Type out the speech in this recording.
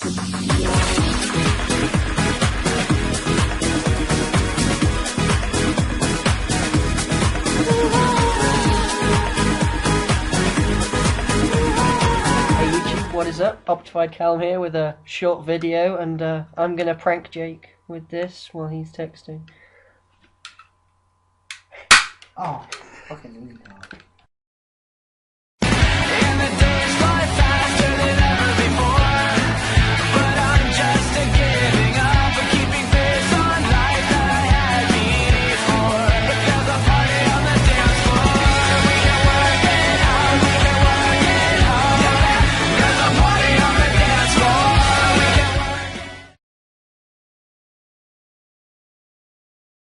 What is up? Optified Callum here with a short video, and I'm gonna prank Jake with this while he's texting. Oh, fucking